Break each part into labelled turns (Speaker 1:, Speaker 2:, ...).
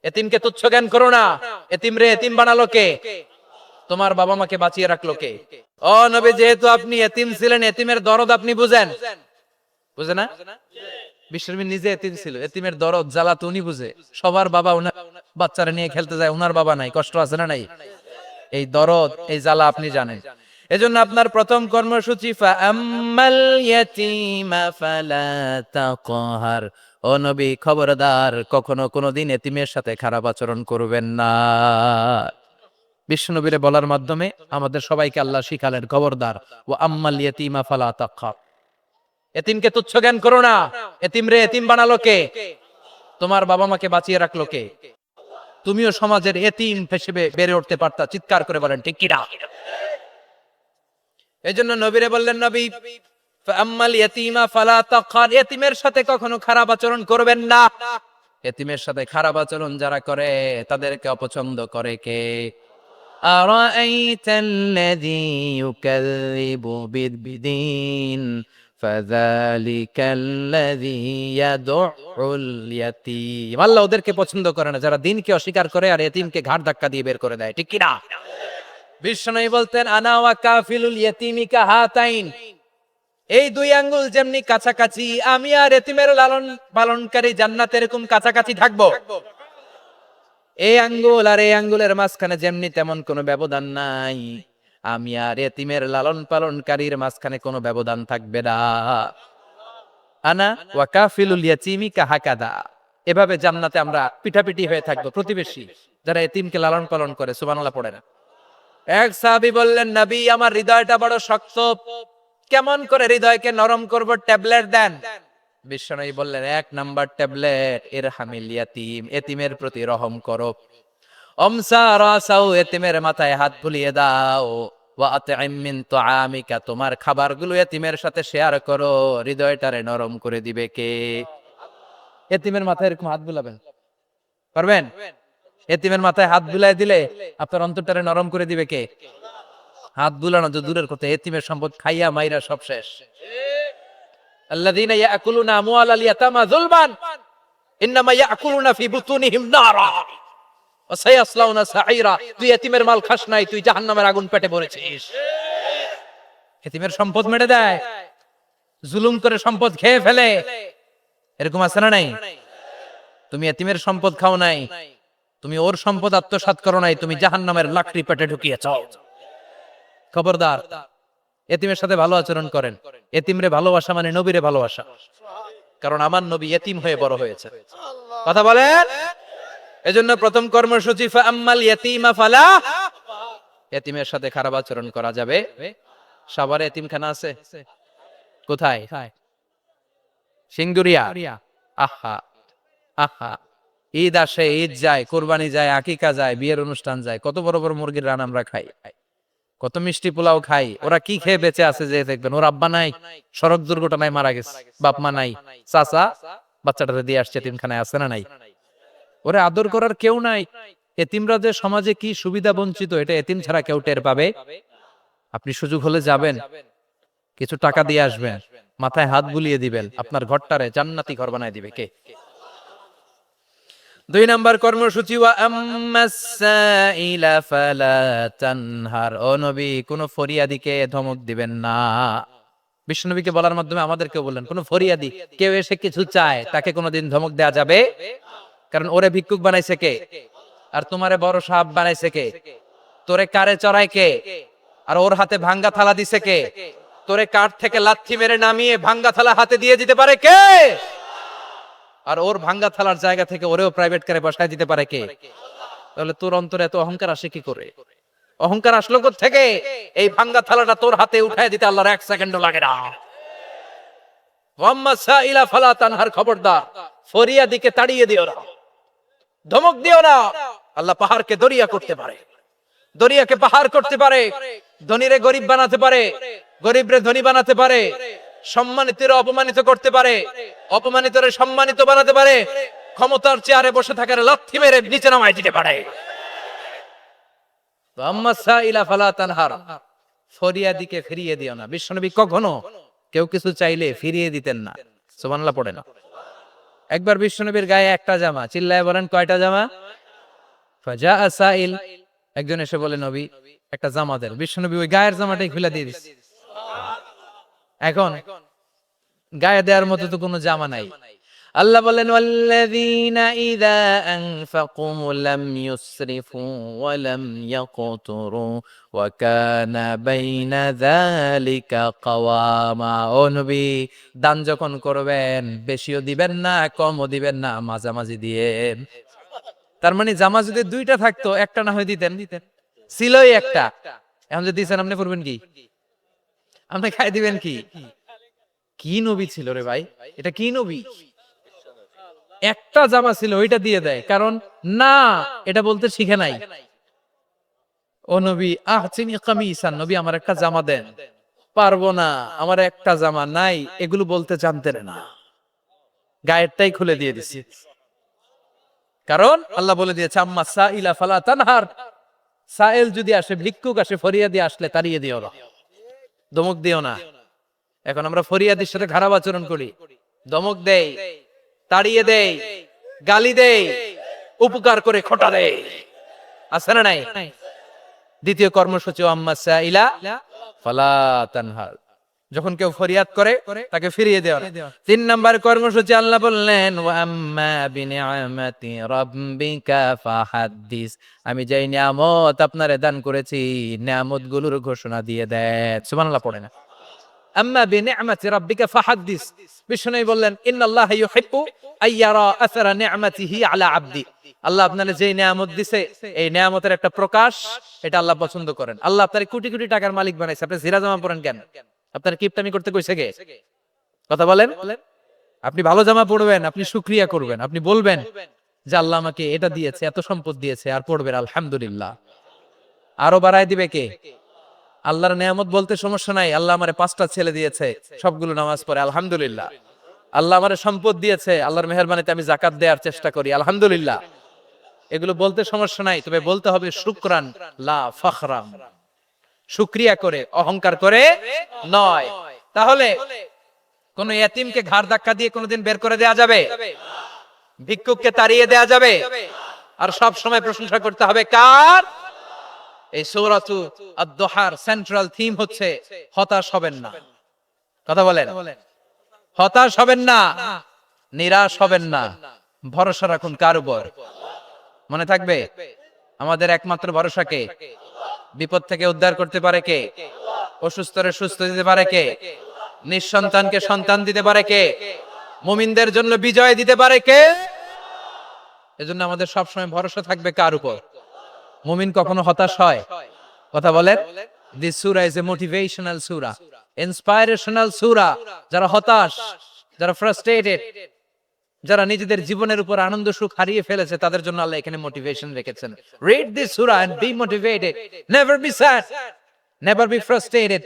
Speaker 1: এতিমকে তুচ্ছ জ্ঞান করো না। এতিম রে এতিম বানালো কে? তোমার বাবা মাকে বাঁচিয়ে রাখলো কে? ও নবী, যেহেতু আপনি এতিম ছিলেন, এতিমের দরদ আপনি বুঝেন। বুঝে না? বিশ্বনবী নিজে এতিম ছিল, এতিমের দরদ জ্বালা তো উনি বুঝে। সবার বাবা উনার বাচ্চারা নিয়ে খেলতে যায়, উনার বাবা নাই, কষ্ট আছে না নাই? এই দরদ, এই জ্বালা আপনি জানেন। এজন্য আপনার প্রথম কর্মসূচি ফাআম্মাল ইয়াতীমা ফালা তাকহার। ও নবী, খবরদার, কখনো কোনোদিন এতিমের সাথে খারাপ আচরণ করবেন না। বিশ্বনবীরে বলার মাধ্যমে আমাদের সবাইকে আল্লাহ শিখালেন, খবরদার, ওয়া আম্মাল ইয়াতীমা ফালা তাকহার। এতিমকে তুচ্ছ জ্ঞান করো না। এতিম রে এতিম বানালো কে? তোমার বাবা মাকে বাঁচিয়ে রাখলো কে? তুমিও সমাজের এতিম হিসেবে বেড়ে উঠতে পারতা। চিৎকার করে বলেন ঠিক কিনা? এজন্য নবীরে বললেন, নবী ফাআম্মাল ইয়াতীমা ফালা তাকহার, এতিমের সাথে কখনো খারাপ আচরণ করবেন না। এতিমের সাথে খারাপ আচরণ যারা করে তাদেরকে অপছন্দ করে কে? আরাআইতাল্লাযী ইউকাযযিবু বিদ্দিন ফাযালিকাল্লাযী ইয়াদউল ইয়াতীম। আল্লাহ ওদেরকে পছন্দ করে না যারা দ্বীনকে অস্বীকার করে আর এতিমকে ঘাড় ধাক্কা দিয়ে বের করে দেয়। ঠিক কি না? বিশ্বনবী বলতেন, আনা ওয়া কাফিলুল ইয়াতীমি কাহাতাইন। এই দুই আঙ্গুল যেমনি কাছাকাছি, আমি আর এতিমের লালন পালনকারী জান্নাতে এরকম কাছাকাছি থাকবো। এই আঙ্গুল আর এই আঙ্গুলের মাঝখানে যেমনি তেমন কোনো ব্যবধান নাই, আমি আর এতিমের লালন পালনকারীর মাঝখানে কোনো ব্যবধান থাকবে না। আনা ওয়া কাফিলুল ইয়াতীমি কাহাকাদা। এভাবে জান্নাতে আমরা পিঠাপিঠি হয়ে থাকবো, প্রতিবেশী যারা এতিমকে লালন পালন করে। সুবহানাল্লাহ পড়ে না? এক সাহাবী বললেন, নবী, আমার হৃদয়টা বড় শক্ত, কেমন করে হৃদয়কে নরম করব? ট্যাবলেট দেন। বিশ্বনবী বললেন, এক নাম্বার ট্যাবলেট, ইরহামিল ইয়াতীম, এতিমের প্রতি রহম করো। অমসা রাসাউ, এতিমের মাথায় হাত বুলিয়ে দাও। ওয়া আতইম মিন তুআমিকা, তোমার খাবারগুলো এতিমের সাথে শেয়ার করো। হৃদয়টারে নরম করে দিবে কে? এতিমের মাথায় এরকম হাত বুলাবেন, পারবেন? এতিমের মাথায় হাত বুলাই দিলে আপনার অন্তরটারে নরম করে দিবে কে? হাত বুলানো তো দূরের কথা, এতিমের সম্পদ খাইয়া মাইরা সব শেষ। আল্লাযীনা ইয়াকুলুনা আমওয়ালাল ইয়াতামা যুলমান ইন্নামা ইয়াকুলুনা ফি বুতুনিহিম নারা ওয়া সায়াসলাউনা সাঈরা। তুই এতিমের মাল খাস নাই, তুই জাহান্নামের আগুন পেটে ভরেছিস। এতিমের সম্পদ মেরে দেয়, জুলুম করে সম্পদ খেয়ে ফেলে। এরকম আছে না নাই? তুমি এতিমের সম্পদ খাও নাই, তুমি ওর সম্পদ আত্মসাৎ করো নাই, তুমি জাহান্নামের লাকড়ি পেটে ঢুকিয়েছ। খবরদার, এতিমের সাথে ভালো আচরণ করেন। এতিমরে ভালোবাসা মানে নবীরে ভালোবাসা, কারণ আমার নবী এতিম হয়ে বড় হয়েছে। কথা বলেন। এজন্য প্রথম কর্মসূচি ফাআম্মাল ইয়াতীমা ফালা। এতিমের সাথে খারাপ আচরণ করা যাবে। সাভারে এতিমখানা আছে? কোথায়? সিংদুরিয়া। আহা আহা, ঈদ আসে, ঈদ যায়, কোরবানি যায়, আকিকা যায়, বিয়ের অনুষ্ঠান যায়, কত বড় বড় মুরগির রান আমরা খাই, কত মিষ্টি পোলাও খাই। ওরা কি খেয়ে বেঁচে আছে যে দেখবেন? ওর আব্বা নাই, সড়ক দুর্ঘটনায় মারা গেছে, বাপ মা নাই, চাচা বাচ্চাটারে দিয়ে আসছে এতিমখানায়, আছে না নাই? ওরে আদর করার কেউ নাই। এতিমরা যে সমাজে কি সুবিধা বঞ্চিত, এটা এতিম ছাড়া কেউ টের পাবে? আপনি সুযোগ হলে যাবেন, কিছু টাকা দিয়ে আসবেন, মাথায় হাত বুলিয়ে দিবেন, আপনার ঘরটারে জান্নাতি ঘর বানায় দিবে কে? দুই নাম্বার কর্মসূচি ওয়া আম্মাস সাইলা ফালা তানহার। ও নবী, কোন ফরিয়াদিকে ধমক দিবেন না। বিশ্বনবীকে বলার মাধ্যমে আমাদেরকে বললেন, কোন ফরিয়াদি কেউ এসে কিছু চায় তাকে কোনোদিন ধমক দেয়া যাবে? কারণ ওরে ভিক্ষুক বানাইছে কে? আর তোমারে বড় সাহেব বানাইছে কে? তোরে কারে চড়ায় কে? আর ওর হাতে ভাঙ্গা থালা দিছে কে? তোরে কাঠ থেকে লাথি মেরে নামিয়ে ভাঙ্গা থালা হাতে দিয়ে দিতে পারে কে? আর ওর ভাঙ্গা থালার জায়গা থেকে ওরেও প্রাইভেট কারে বসায় দিতে পারে কে? তাহলে তোর অন্তরে এত অহংকার আসে কি করে? অহংকার আসলো কোথা থেকে? এই ভাঙ্গা থালাটা তোর হাতে উঠায় দিতে আল্লাহর 1 সেকেন্ডও লাগে না। ওয়াম্মা সাইলা ফালা তানহার, খবরদার, ফরিয়াদিকে তাড়িয়ে দিও না, ধমক দিও না। আল্লাহ পাহাড়কে দরিয়া করতে পারে, দরিয়াকে পাহাড় করতে পারে, ধনীরে গরিব বানাতে পারে, গরিবরে ধনী বানাতে পারে, সম্মানিতরে অপমানিত করতে পারে, অপমানিতরে সম্মানিত বানাতে পারে, ক্ষমতার চেয়ারে বসে থাকার লাথি মেরে নিচে নামায় দিতে পারে। আম্মা সাইলা ফালা তানহার, ফরিয়াদিকে ফিরিয়ে দিও না। বিশ্বনবী কখনো কেউ কিছু চাইলে ফিরিয়ে দিতেন না। সুবহানাল্লাহ পড়েন। একবার বিশ্বনবীর গায়ে একটা জামা, চিল্লায় বলেন কয়টা জামা? ফাজা সাইল, একজন এসে বলে নবী একটা জামা দেন। বিশ্বনবী ওই গায়ের জামাটাই খুলে দিয়ে দিচ্ছে। এখন গায়ে দেওয়ার মতো তো কোনো জামা নাই। আল্লাহ বলেন ওয়াল্লাযীনা ইযা আনফাকু লাম ইউসরিফু ওয়া লাম ইয়াকতুরু ওয়া কানা বাইনা যালিকা কাওয়ামা। ও নবী, দান যখন করবেন বেশিও দিবেন না, কমও দিবেন না, মাঝামাঝি দিয়েন। তার মানে জামা যদি দুইটা থাকতো, একটা না হয় দিতেন, ছিলই একটা। এখন যদি দিছেন আপনি করবেন কি? আপনি খাই দিবেন কি? কি নবী ছিল রে ভাই, এটা কি নবী? একটা জামা ছিল ওইটা দিয়ে দেয়, কারণ না এটা বলতে শিখে নাই। ও নবী আহচিনি কামিসান, নবী আমার একটা জামা দেন। পারবো না, আমার একটা জামা নাই, এগুলো বলতে জানতেন না, গায়েরটাই খুলে দিয়ে দিছি। কারণ আল্লাহ বলে দিয়েছে আম্মা সাইলা ফালা তানহার, সাইল যদি আসে, ভিক্ষুক আসে, ফরিয়াদি আসলে তাড়িয়ে দিও না, ধমক দিও না। এখন আমরা ফরিয়াদির সাথে খারাপ আচরণ করি, ধমক দেই, তাড়িয়ে দেই, গালি দেই, উপকার করে খোটা দেই, আছে না নাই? দ্বিতীয় কর্মসূচি আম্মা সাইলা ফালা তানহার, যখন কেউ ফরিয়াদ করে তাকে ফিরিয়ে দেওয়া। 3 নাম্বার কর্মসূচি আল্লাহ বললেন ওয়া আম্মা বিনিআমাতি রাব্বিকা ফাহাদ্দিস, আমি যেই নিয়ামত আপনারে দান করেছি নিয়ামত গুলোর ঘোষণা দিয়ে দেন। সুবহানাল্লাহ পড়ে না? আম্মা বিনিআমাতি রাব্বিকা ফাহাদ্দিস, বিষ্ণু বললেন ইন্নাল্লাহা ইউহিব্বু আইয়ারা আসারা নিআমাতিহি আলা আবদি, আল্লাহ আপনারে যে নিয়ামত দিছে এই নিয়ামতের একটা প্রকাশ, এটা আল্লাহ পছন্দ করেন। আল্লাহ আপনারে কোটি কোটি টাকার মালিক বানাইছে, আপনি জিরা জামা পরেন কেন? আপনার কিপটামি করতে কইছে কে? কথা বলেন। আপনি ভালো জামা পরবেন, আপনি শুকরিয়া করবেন, আপনি বলবেন যে আল্লাহ আমাকে এটা দিয়েছে, এত সম্পদ দিয়েছে, আর পড়বেন আলহামদুলিল্লাহ। আরো বাড়ায় দিবে কে? আল্লাহর নিয়ামত বলতে সমস্যা নাই, আল্লাহ আমারে 5টা ছেলে দিয়েছে, সবগুলো নামাজ পড়ে আলহামদুলিল্লাহ। আল্লাহ আমারে সম্পদ দিয়েছে, আল্লাহর মেহেরবানিতে আমি যাকাত দেওয়ার চেষ্টা করি আলহামদুলিল্লাহ। এগুলো বলতে সমস্যা নাই, তবে বলতে হবে শুকরান লা ফখরান, শুকরিয়া করে, অহংকার করে নয়। তাহলে কোন ইতিমকে ঘাড় ধাক্কা দিয়ে কোনোদিন বের করে দেয়া যাবে? ভিক্ষুককে তাড়িয়ে দেয়া যাবে? আর সব সময় প্রশংসা করতে হবে কার? এই সূরাতু আদ-দুহার সেন্ট্রাল থিম হচ্ছে হতাশ হবেন না। কথা বলেন, হতাশ হবেন না, নিরাশ হবেন না, ভরসা রাখুন কার উপর? মনে থাকবে আমাদের একমাত্র ভরসা কে? বিপদ থেকে উদ্ধার করতে পারে কে? অসুস্থরে সুস্থ দিতে পারে কে? নিঃসন্তানকে সন্তান দিতে পারে কে? মুমিনদের জন্য বিজয় দিতে পারে কে? এজন্য আমাদের সবসময় ভরসা থাকবে কার উপর? মুমিন কখনো হতাশ হয়? কথা বলেন। দিস সূরা ইজ এ মোটিভেশনাল সূরা, ইন্সপাইরেশনাল সূরা। যারা হতাশ, যারা ফ্রাস্ট্রেটেড, যারা নিজেদের জীবনের উপর আনন্দ সুখ হারিয়ে ফেলেছে, তাদের জন্য আল্লাহ এখানে মোটিভেশন রেখেছেন। রিড দিস সূরা and be motivated, never be sad, never be frustrated,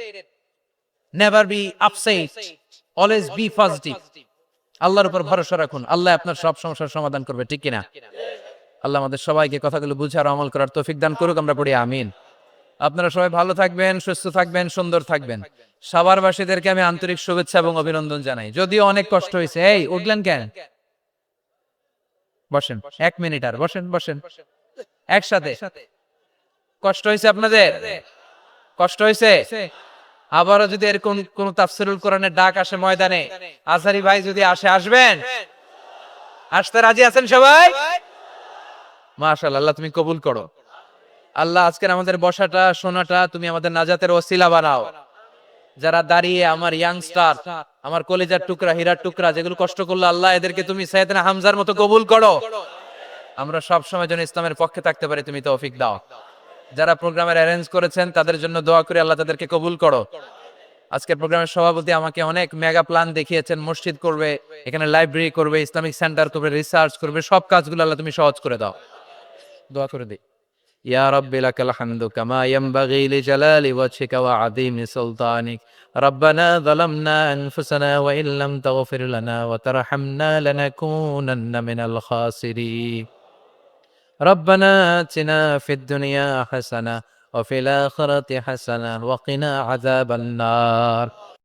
Speaker 1: never be upset, always be positive. আল্লাহর উপর ভরসা রাখুন, আল্লাহ আপনার সব সমস্যার সমাধান করবে, ঠিক কিনা? আল্লাহ আমাদের সবাইকে কথাগুলো বুঝার আমল করার তৌফিক দান করুক, আমরা পড়ি আমিন। আপনারা সবাই ভালো থাকবেন, সুস্থ থাকবেন, সুন্দর থাকবেন। সাভারবাসীদেরকে আমি আন্তরিক শুভেচ্ছা এবং অভিনন্দন জানাই। যদিও অনেক কষ্ট হয়েছে। এই উঠলেন কেন? বসেন 1 মিনিট, আর বসেন বসেন একসাথে। কষ্ট হয়েছে আপনাদের? কষ্ট হয়েছে? আবারও যদি এরকম কোন তাফসীরুল কোরআনের ডাক আসে ময়দানে, আজহারি ভাই যদি আসে, আসবেন? আসতে রাজি আছেন সবাই? মাশাআল্লাহ, আল্লাহ তুমি কবুল করো। আল্লাহ আজকের আমাদের বসাটা শোনাটা তুমি আমাদের নাজাতের ওসিলা বানাও। যারা দাঁড়িয়ে আমার ইয়াংস্টার, আমার কলিজার টুকরা, হীরার টুকরা, যেগুলো কষ্ট করলো, আল্লাহ এদেরকে তুমি সাইয়েদনা হামজার মতো কবুল করো। আমরা সব সময় যেন ইসলামের পক্ষে থাকতে পারি, তুমি তৌফিক দাও। যারা প্রোগ্রামের অ্যারেঞ্জ করেছেন তাদের জন্য দোয়া করে আল্লাহ তাদেরকে কবুল করো। আজকের প্রোগ্রামের সভাপতি আমাকে অনেক মেগা প্ল্যান দেখিয়েছেন, মসজিদ করবে, এখানে লাইব্রেরি করবে, ইসলামিক সেন্টার করবে, রিসার্চ করবে, সব কাজগুলো আল্লাহ তুমি সহজ করে দাও। দোয়া করে দিই। ইয়া রাব্বি লাকাল হামদু কামা ইয়ানবাগি লিজালালি ওয়াজহিকা ওয়া আযীমি সুলতানিক। রব্বানা যালামনা আনফুসানা ওয়া ইল্লাম তাগফির লানা ওয়া তারহামনা লানাকুনান্না মিনাল খাসিরিন। রব্বানা আতিনা ফিদ দুনিয়া হাসানাহ ওয়া ফিল আখিরাতি হাসানাহ ওয়া কিনা আযাবান নার।